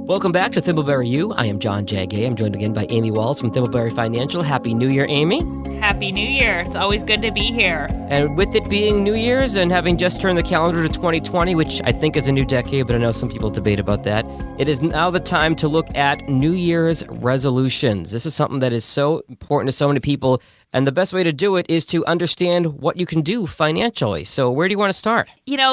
Welcome back to Thimbleberry U. I am John J. Gay. I'm joined again by Amy Walls from Thimbleberry Financial. Happy New Year, Amy. Happy New Year. It's always good to be here. And with it being New Year's and having just turned the calendar to 2020, which I think is a new decade, but I know some people debate about that, it is now the time to look at New Year's resolutions. This is something that is so important to so many people, and the best way to do it is to understand what you can do financially. So where do you want to start?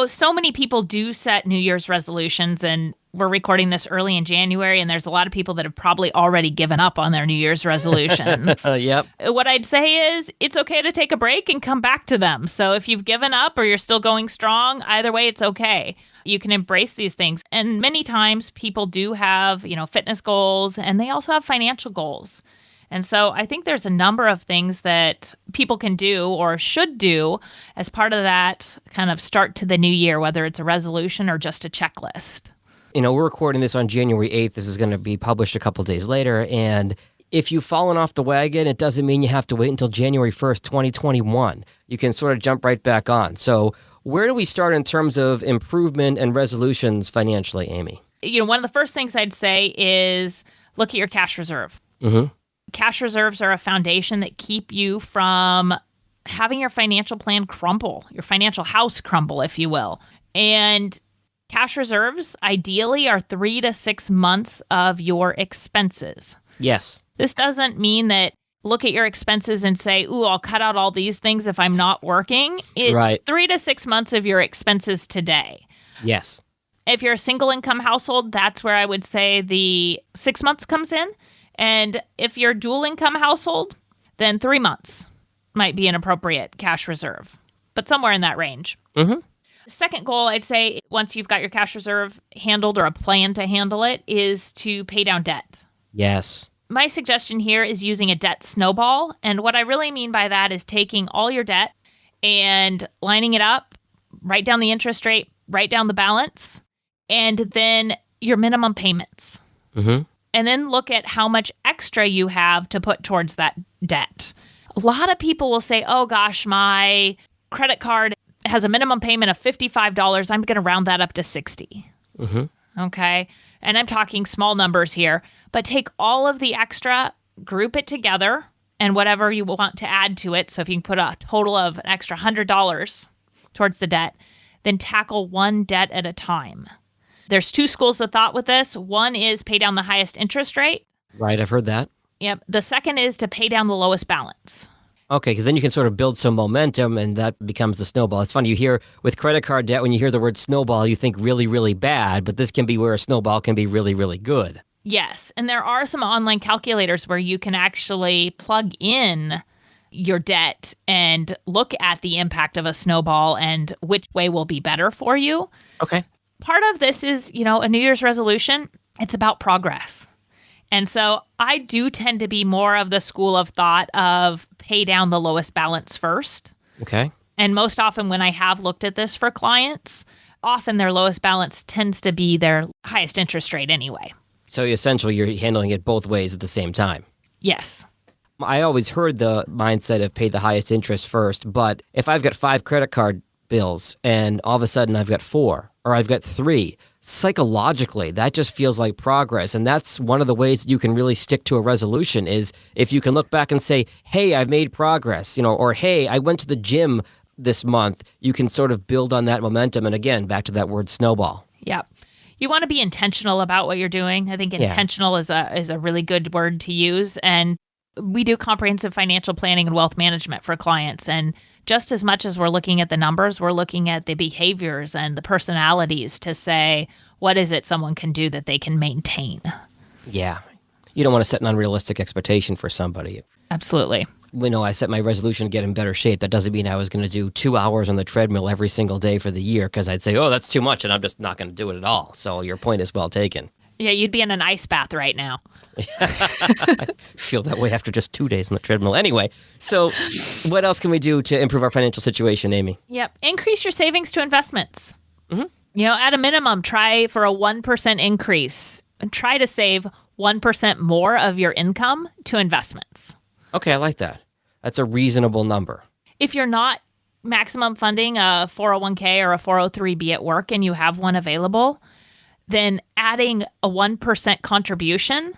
So many people do set New Year's resolutions, and we're recording this early in January, and there's a lot of people that have probably already given up on their New Year's resolutions. Yep. What I'd say is it's okay to take a break and come back to them. So if you've given up or you're still going strong, either way, it's okay. You can embrace these things. And many times people do have, fitness goals, and they also have financial goals. And so I think there's a number of things that people can do or should do as part of that kind of start to the new year, whether it's a resolution or just a checklist. We're recording this on January 8th. This is going to be published a couple days later. And if you've fallen off the wagon, it doesn't mean you have to wait until January 1st, 2021. You can sort of jump right back on. So where do we start in terms of improvement and resolutions financially, Amy? One of the first things I'd say is look at your cash reserve. Mm-hmm. Cash reserves are a foundation that keep you from having your financial plan crumble, your financial house crumble, if you will. And cash reserves ideally are 3 to 6 months of your expenses. Yes. This doesn't mean that look at your expenses and say, ooh, I'll cut out all these things if I'm not working. It's right. 3 to 6 months of your expenses today. Yes. If you're a single income household, that's where I would say the 6 months comes in. And if you're a dual income household, then 3 months might be an appropriate cash reserve, but somewhere in that range. Mm-hmm. The second goal, I'd say, once you've got your cash reserve handled or a plan to handle it, is to pay down debt. Yes. My suggestion here is using a debt snowball. And what I really mean by that is taking all your debt and lining it up, write down the interest rate, write down the balance, and then your minimum payments. Mm-hmm. And then look at how much extra you have to put towards that debt. A lot of people will say, oh gosh, my credit card has a minimum payment of $55. I'm going to round that up to $60. Mm-hmm. Okay. And I'm talking small numbers here, but take all of the extra, group it together, and whatever you want to add to it. So if you can put a total of an extra $100 towards the debt, then tackle one debt at a time. There's 2 schools of thought with this. One is pay down the highest interest rate. Right, I've heard that. Yep. The second is to pay down the lowest balance. Okay, because then you can sort of build some momentum, and that becomes the snowball. It's funny, you hear with credit card debt, when you hear the word snowball, you think really, really bad, but this can be where a snowball can be really, really good. Yes. And there are some online calculators where you can actually plug in your debt and look at the impact of a snowball and which way will be better for you. Okay. Part of this is, a New Year's resolution. It's about progress. And so I do tend to be more of the school of thought of pay down the lowest balance first. Okay. And most often when I have looked at this for clients, often their lowest balance tends to be their highest interest rate anyway. So essentially you're handling it both ways at the same time. Yes. I always heard the mindset of pay the highest interest first, but if I've got 5 credit card bills and all of a sudden I've got 4 or I've got 3, psychologically, that just feels like progress. And that's one of the ways that you can really stick to a resolution is if you can look back and say, hey, I've made progress, or hey, I went to the gym this month. You can sort of build on that momentum. And again, back to that word snowball. Yep. You want to be intentional about what you're doing. I think intentional is a really good word to use. And we do comprehensive financial planning and wealth management for clients. And just as much as we're looking at the numbers, we're looking at the behaviors and the personalities to say, what is it someone can do that they can maintain? Yeah. You don't want to set an unrealistic expectation for somebody. Absolutely. I set my resolution to get in better shape. That doesn't mean I was going to do 2 hours on the treadmill every single day for the year because I'd say, oh, that's too much, and I'm just not going to do it at all. So your point is well taken. Yeah, you'd be in an ice bath right now. I feel that way after just 2 days on the treadmill. Anyway, so what else can we do to improve our financial situation, Amy? Yep. Increase your savings to investments. Mm-hmm. At a minimum, try for a 1% increase and try to save 1% more of your income to investments. Okay, I like that. That's a reasonable number. If you're not maximum funding a 401k or a 403b at work and you have one available, then adding a 1% contribution,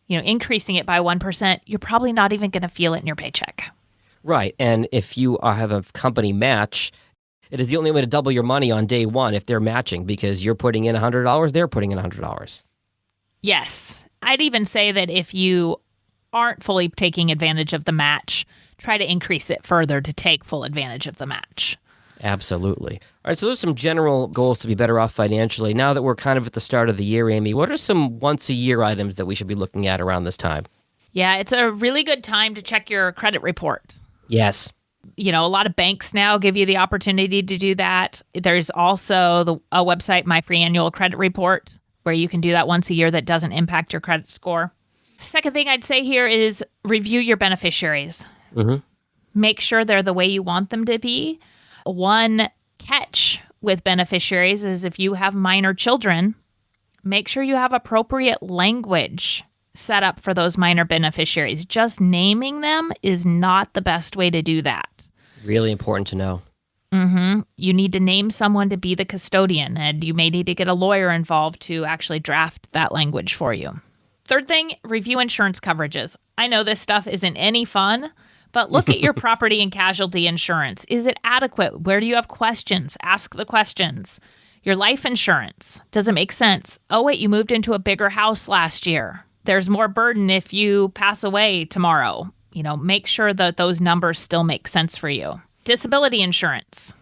increasing it by 1%, you're probably not even going to feel it in your paycheck. Right. And if you have a company match, it is the only way to double your money on day one if they're matching, because you're putting in $100, they're putting in $100. Yes. I'd even say that if you aren't fully taking advantage of the match, try to increase it further to take full advantage of the match. Absolutely. All right, so there's some general goals to be better off financially. Now that we're kind of at the start of the year, Amy, what are some once-a-year items that we should be looking at around this time? Yeah, it's a really good time to check your credit report. Yes. A lot of banks now give you the opportunity to do that. There's also a website, My Free Annual Credit Report, where you can do that once a year that doesn't impact your credit score. Second thing I'd say here is review your beneficiaries. Mm-hmm. Make sure they're the way you want them to be. One catch with beneficiaries is if you have minor children, make sure you have appropriate language set up for those minor beneficiaries. Just naming them is not the best way to do that. Really important to know. Mm-hmm. You need to name someone to be the custodian, and you may need to get a lawyer involved to actually draft that language for you. Third thing, review insurance coverages. I know this stuff isn't any fun, but look at your property and casualty insurance. Is it adequate? Where do you have questions? Ask the questions. Your life insurance. Does it make sense? Oh, wait, you moved into a bigger house last year. There's more burden if you pass away tomorrow. Make sure that those numbers still make sense for you. Disability insurance.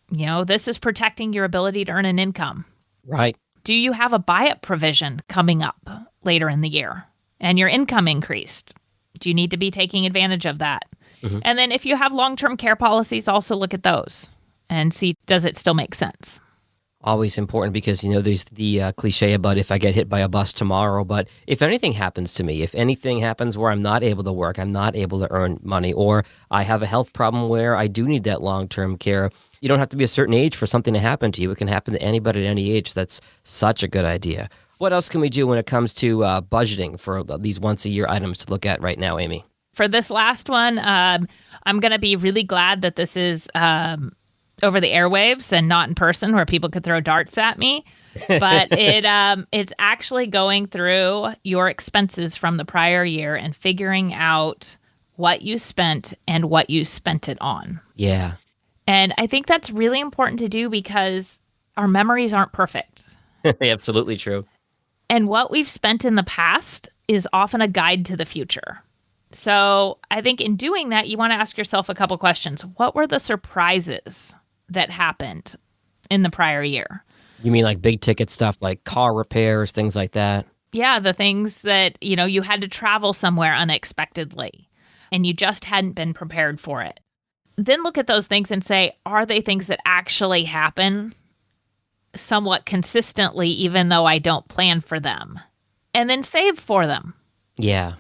This is protecting your ability to earn an income. Right. Do you have a buy-up provision coming up later in the year and your income increased? Do you need to be taking advantage of that? Mm-hmm. And then if you have long-term care policies, also look at those and see, does it still make sense? Always important, because, there's the cliche about if I get hit by a bus tomorrow, but if anything happens to me, if anything happens where I'm not able to work, I'm not able to earn money, or I have a health problem where I do need that long-term care, you don't have to be a certain age for something to happen to you. It can happen to anybody at any age. That's such a good idea. What else can we do when it comes to budgeting for these once-a-year items to look at right now, Amy? For this last one, I'm going to be really glad that this is over the airwaves and not in person where people could throw darts at me. But it's actually going through your expenses from the prior year and figuring out what you spent and what you spent it on. Yeah. And I think that's really important to do because our memories aren't perfect. Absolutely true. And what we've spent in the past is often a guide to the future. So I think in doing that, you want to ask yourself a couple questions. What were the surprises that happened in the prior year? You mean like big ticket stuff like car repairs, things like that? Yeah, the things that, you had to travel somewhere unexpectedly and you just hadn't been prepared for it. Then look at those things and say, are they things that actually happen somewhat consistently, even though I don't plan for them? And then save for them. Yeah.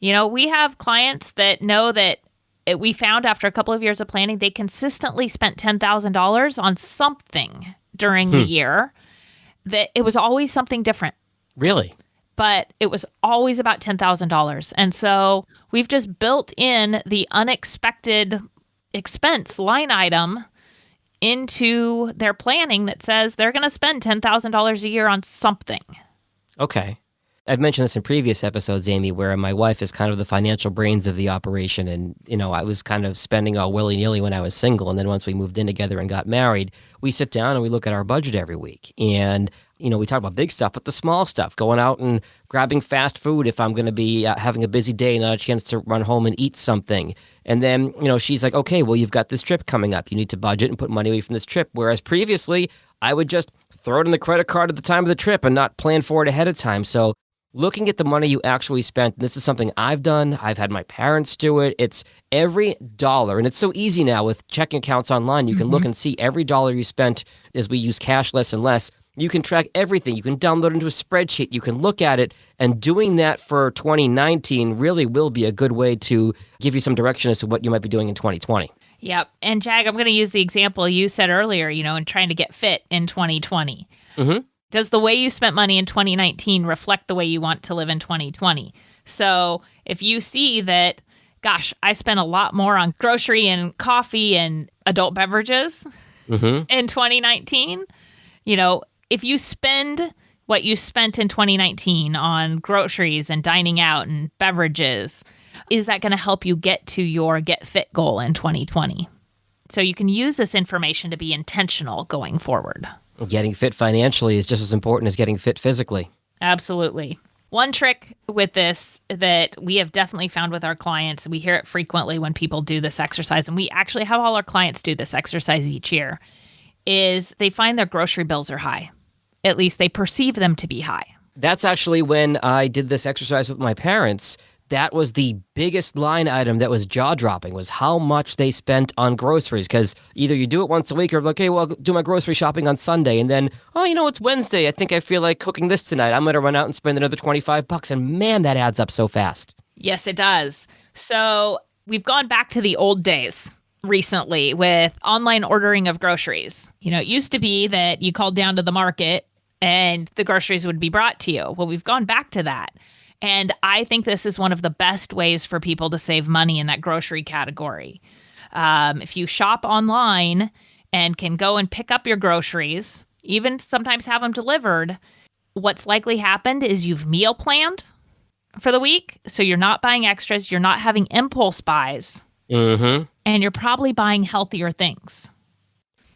We have clients that know that we found after a couple of years of planning, they consistently spent $10,000 on something during the year, that it was always something different. Really? But it was always about $10,000. And so we've just built in the unexpected expense line item into their planning that says they're going to spend $10,000 a year on something. Okay. I've mentioned this in previous episodes, Amy, where my wife is kind of the financial brains of the operation. And, I was kind of spending all willy-nilly when I was single. And then once we moved in together and got married, we sit down and we look at our budget every week. And, we talk about big stuff, but the small stuff, going out and grabbing fast food if I'm going to be having a busy day and not a chance to run home and eat something. And then, she's like, okay, well, you've got this trip coming up. You need to budget and put money away from this trip. Whereas previously, I would just throw it in the credit card at the time of the trip and not plan for it ahead of time. So looking at the money you actually spent, this is something I've done. I've had my parents do it. It's every dollar. And it's so easy now with checking accounts online. You can look and see every dollar you spent as we use cash less and less. You can track everything. You can download it into a spreadsheet. You can look at it. And doing that for 2019 really will be a good way to give you some direction as to what you might be doing in 2020. Yep. And Jag, I'm going to use the example you said earlier, in trying to get fit in 2020. Mm-hmm. Does the way you spent money in 2019 reflect the way you want to live in 2020? So if you see that, gosh, I spent a lot more on grocery and coffee and adult beverages in 2019, if you spend what you spent in 2019 on groceries and dining out and beverages, is that going to help you get to your Get Fit goal in 2020? So you can use this information to be intentional going forward. Getting fit financially is just as important as getting fit physically. Absolutely. One trick with this that we have definitely found with our clients, we hear it frequently when people do this exercise, and we actually have all our clients do this exercise each year, is they find their grocery bills are high. At least they perceive them to be high. That's actually when I did this exercise with my parents. That was the biggest line item that was jaw-dropping, was how much they spent on groceries. Because either you do it once a week or, okay, well, I'll do my grocery shopping on Sunday. And then, it's Wednesday. I think I feel like cooking this tonight. I'm going to run out and spend another $25. And man, that adds up so fast. Yes, it does. So we've gone back to the old days recently with online ordering of groceries. It used to be that you called down to the market and the groceries would be brought to you. Well, we've gone back to that. And I think this is one of the best ways for people to save money in that grocery category. If you shop online and can go and pick up your groceries, even sometimes have them delivered, what's likely happened is you've meal planned for the week. So you're not buying extras. You're not having impulse buys. Mm-hmm. And you're probably buying healthier things.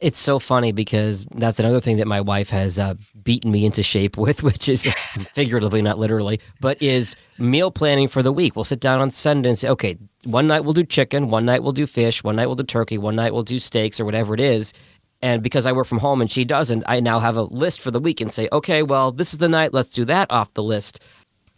It's so funny because that's another thing that my wife has beaten me into shape with, which is figuratively, not literally, but is meal planning for the week. We'll sit down on Sunday and say, okay, one night we'll do chicken, one night we'll do fish, one night we'll do turkey, one night we'll do steaks or whatever it is. And because I work from home and she doesn't, I now have a list for the week and say, okay, well, this is the night. Let's do that off the list.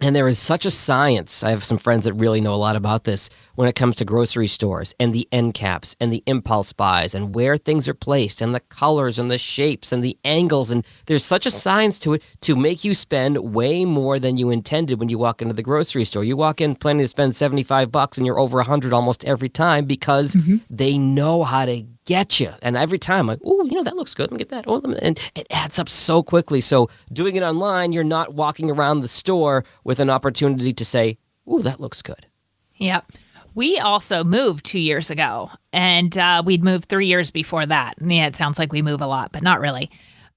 And there is such a science. I have some friends that really know a lot about this when it comes to grocery stores and the end caps and the impulse buys and where things are placed and the colors and the shapes and the angles. And there's such a science to it to make you spend way more than you intended when you walk into the grocery store. You walk in planning to spend $75 and you're over 100 almost every time because they know how to get you. And every time, like, oh, that looks good. Let me get that. Oh, and it adds up so quickly. So doing it online, you're not walking around the store with an opportunity to say, oh, that looks good. Yep. We also moved 2 years ago, and we'd moved 3 years before that. And yeah, it sounds like we move a lot, but not really.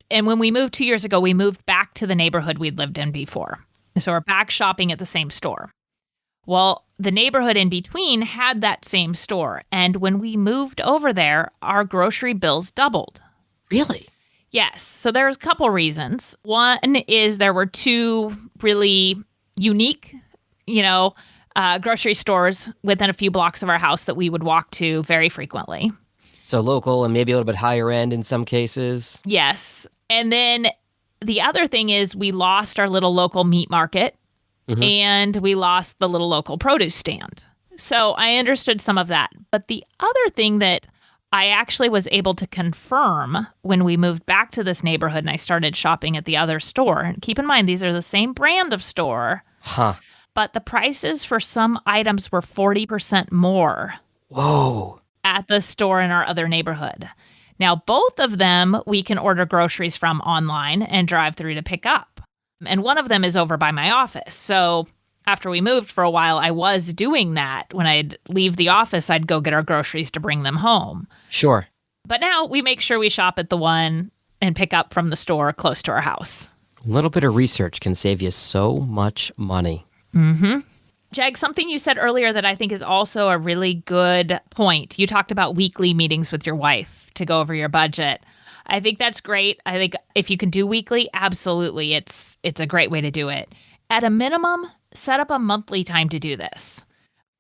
And when we moved 2 years ago, we moved back to the neighborhood we'd lived in before. So we're back shopping at the same store. Well, the neighborhood in between had that same store. And when we moved over there, our grocery bills doubled. Really? Yes. So there's a couple reasons. One is there were two really unique, grocery stores within a few blocks of our house that we would walk to very frequently. So local and maybe a little bit higher end in some cases. Yes. And then the other thing is we lost our little local meat market. And we lost the little local produce stand. So I understood some of that. But the other thing that I actually was able to confirm when we moved back to this neighborhood and I started shopping at the other store, and keep in mind, these are the same brand of store, but the prices for some items were 40% more. Whoa. At the store in our other neighborhood. Now, both of them, we can order groceries from online and drive through to pick up. And one of them is over by my office. So after we moved for a while, I was doing that. When I'd leave the office, I'd go get our groceries to bring them home. Sure. But now we make sure we shop at the one and pick up from the store close to our house. A little bit of research can save you so much money. Mm-hmm. Jag, something you said earlier that I think is also a really good point. You talked about weekly meetings with your wife to go over your budget. I think that's great. I think if you can do weekly, absolutely. It's a great way to do it. At a minimum, set up a monthly time to do this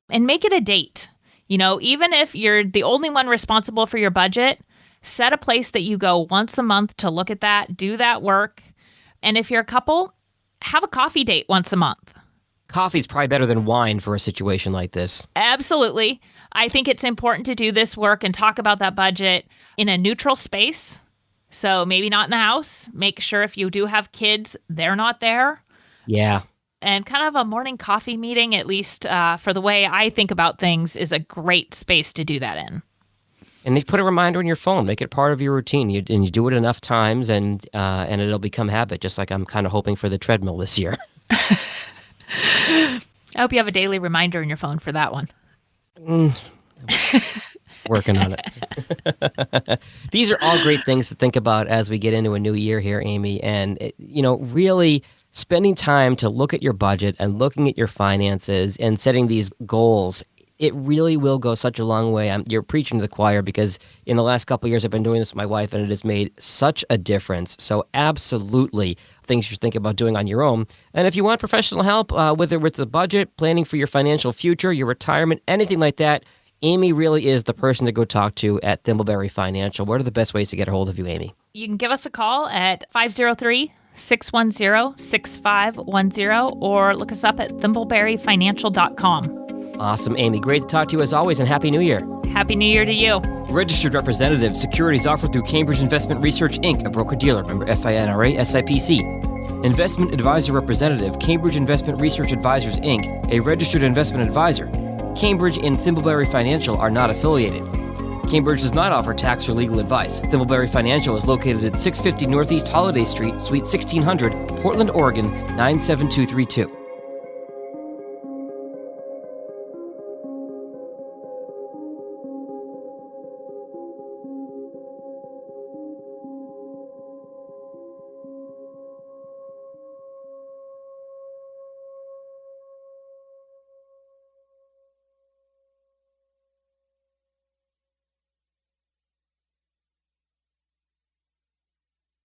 and make it a date. Even if you're the only one responsible for your budget, set a place that you go once a month to look at that, do that work. And if you're a couple, have a coffee date once a month. Coffee's probably better than wine for a situation like this. Absolutely. I think it's important to do this work and talk about that budget in a neutral space. So maybe not in the house. Make sure if you do have kids, they're not there. Yeah. And kind of a morning coffee meeting, at least for the way I think about things, is a great space to do that in. And you put a reminder on your phone. Make it part of your routine. You do it enough times, and it'll become habit, just like I'm kind of hoping for the treadmill this year. I hope you have a daily reminder in your phone for that one. Working on it. These are all great things to think about as we get into a new year here, Amy. And, really spending time to look at your budget and looking at your finances and setting these goals, it really will go such a long way. You're preaching to the choir, because in the last couple of years I've been doing this with my wife, and it has made such a difference. So absolutely things you should think about doing on your own. And if you want professional help, whether it's a budget, planning for your financial future, your retirement, anything like that, Amy really is the person to go talk to at Thimbleberry Financial. What are the best ways to get a hold of you, Amy? You can give us a call at 503-610-6510 or look us up at thimbleberryfinancial.com. Awesome, Amy. Great to talk to you as always, and Happy New Year. Happy New Year to you. Registered representative. Securities offered through Cambridge Investment Research, Inc., a broker-dealer. Member FINRA, SIPC. Investment advisor representative. Cambridge Investment Research Advisors, Inc., a registered investment advisor. Cambridge and Thimbleberry Financial are not affiliated. Cambridge does not offer tax or legal advice. Thimbleberry Financial is located at 650 Northeast Holiday Street, Suite 1600, Portland, Oregon, 97232.